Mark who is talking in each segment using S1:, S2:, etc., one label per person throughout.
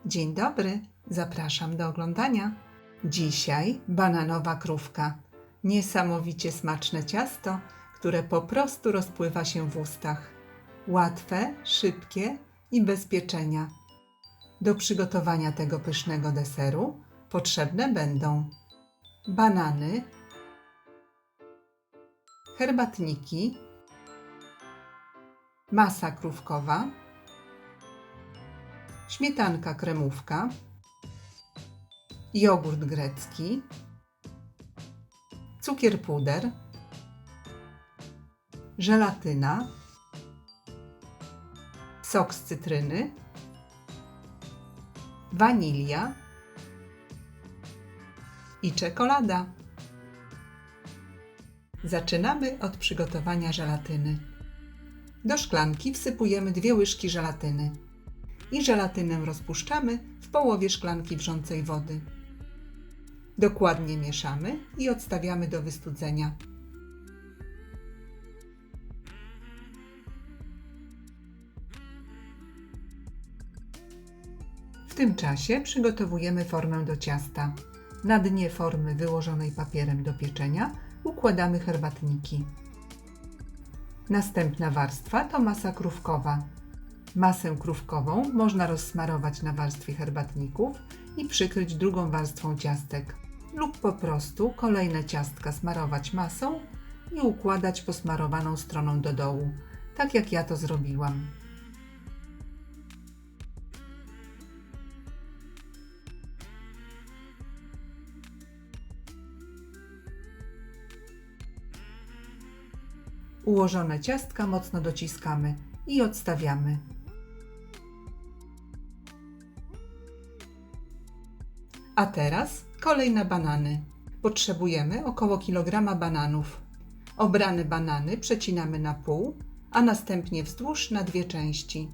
S1: Dzień dobry, zapraszam do oglądania. Dzisiaj bananowa krówka. Niesamowicie smaczne ciasto, które po prostu rozpływa się w ustach. Łatwe, szybkie i bez pieczenia. Do przygotowania tego pysznego deseru potrzebne będą banany, herbatniki, masa krówkowa, śmietanka kremówka, jogurt grecki, cukier puder, żelatyna, sok z cytryny, wanilia i czekolada. Zaczynamy od przygotowania żelatyny. Do szklanki wsypujemy 2 łyżki żelatyny i żelatynę rozpuszczamy w połowie szklanki wrzącej wody. Dokładnie mieszamy i odstawiamy do wystudzenia. W tym czasie przygotowujemy formę do ciasta. Na dnie formy wyłożonej papierem do pieczenia układamy herbatniki. Następna warstwa to masa krówkowa. Masę krówkową można rozsmarować na warstwie herbatników i przykryć drugą warstwą ciastek, lub po prostu kolejne ciastka smarować masą i układać posmarowaną stroną do dołu, tak jak ja to zrobiłam. Ułożone ciastka mocno dociskamy i odstawiamy. A teraz kolej na banany. Potrzebujemy około kilograma bananów. Obrane banany przecinamy na pół, a następnie wzdłuż na 2 części.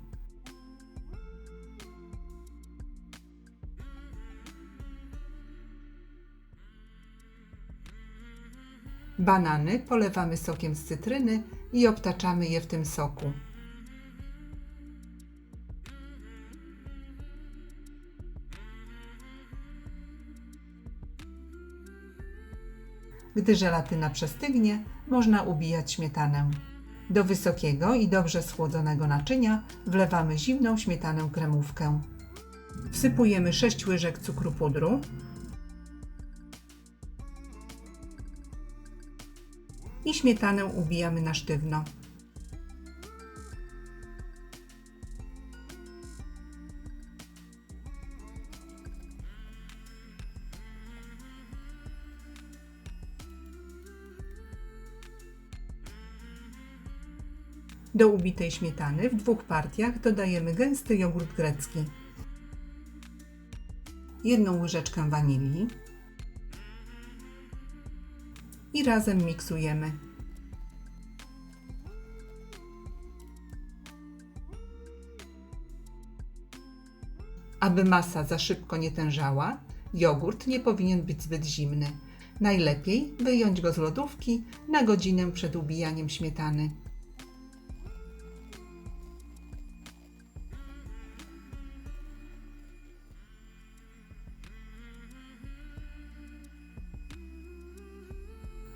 S1: Banany polewamy sokiem z cytryny i obtaczamy je w tym soku. Gdy żelatyna przestygnie, można ubijać śmietanę. Do wysokiego i dobrze schłodzonego naczynia wlewamy zimną śmietanę kremówkę. Wsypujemy 6 łyżek cukru pudru i śmietanę ubijamy na sztywno. Do ubitej śmietany w 2 partiach dodajemy gęsty jogurt grecki, 1 łyżeczkę wanilii i razem miksujemy. Aby masa za szybko nie tężała, jogurt nie powinien być zbyt zimny. Najlepiej wyjąć go z lodówki na godzinę przed ubijaniem śmietany.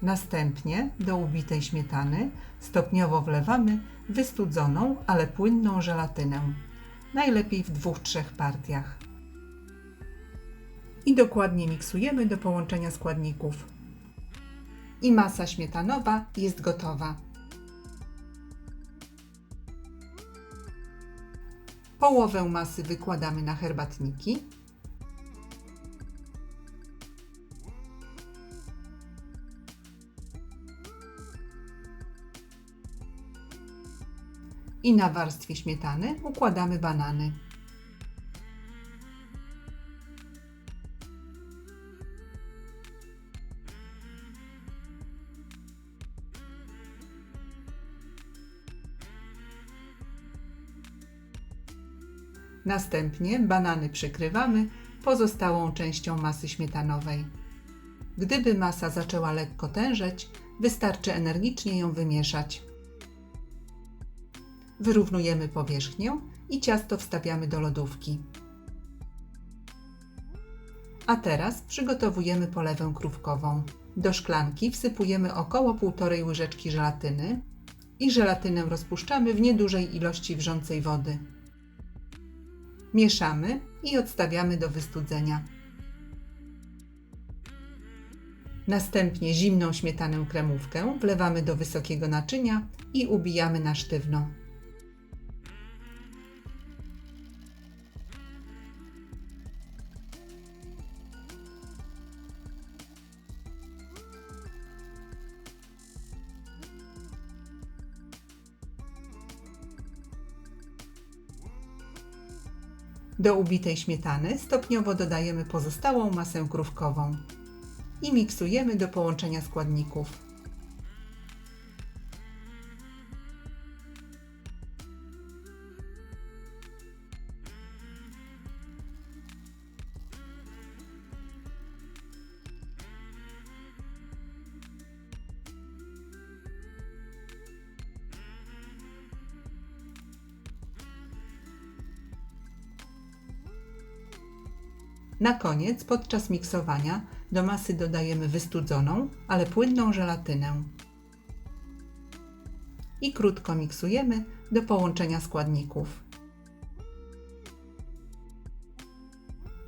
S1: Następnie do ubitej śmietany stopniowo wlewamy wystudzoną, ale płynną żelatynę, najlepiej w 2-3 partiach. I dokładnie miksujemy do połączenia składników. I masa śmietanowa jest gotowa. Połowę masy wykładamy na herbatniki. I na warstwie śmietany układamy banany. Następnie banany przykrywamy pozostałą częścią masy śmietanowej. Gdyby masa zaczęła lekko tężeć, wystarczy energicznie ją wymieszać. Wyrównujemy powierzchnię i ciasto wstawiamy do lodówki. A teraz przygotowujemy polewę krówkową. Do szklanki wsypujemy około 1,5 łyżeczki żelatyny i żelatynę rozpuszczamy w niedużej ilości wrzącej wody. Mieszamy i odstawiamy do wystudzenia. Następnie zimną śmietanę kremówkę wlewamy do wysokiego naczynia i ubijamy na sztywno. Do ubitej śmietany stopniowo dodajemy pozostałą masę krówkową i miksujemy do połączenia składników. Na koniec, podczas miksowania, do masy dodajemy wystudzoną, ale płynną żelatynę. I krótko miksujemy do połączenia składników.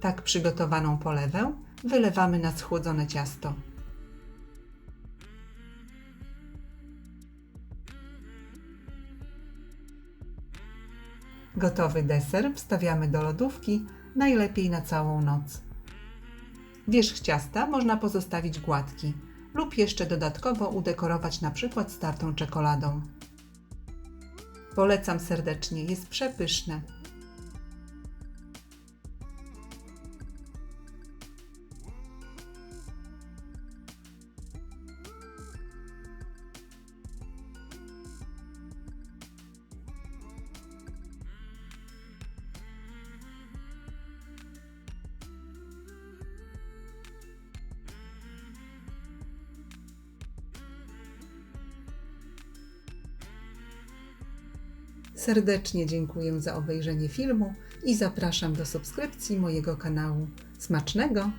S1: Tak przygotowaną polewę wylewamy na schłodzone ciasto. Gotowy deser wstawiamy do lodówki, najlepiej na całą noc. Wierzch ciasta można pozostawić gładki lub jeszcze dodatkowo udekorować np. startą czekoladą. Polecam serdecznie, jest przepyszne. Serdecznie dziękuję za obejrzenie filmu i zapraszam do subskrypcji mojego kanału. Smacznego!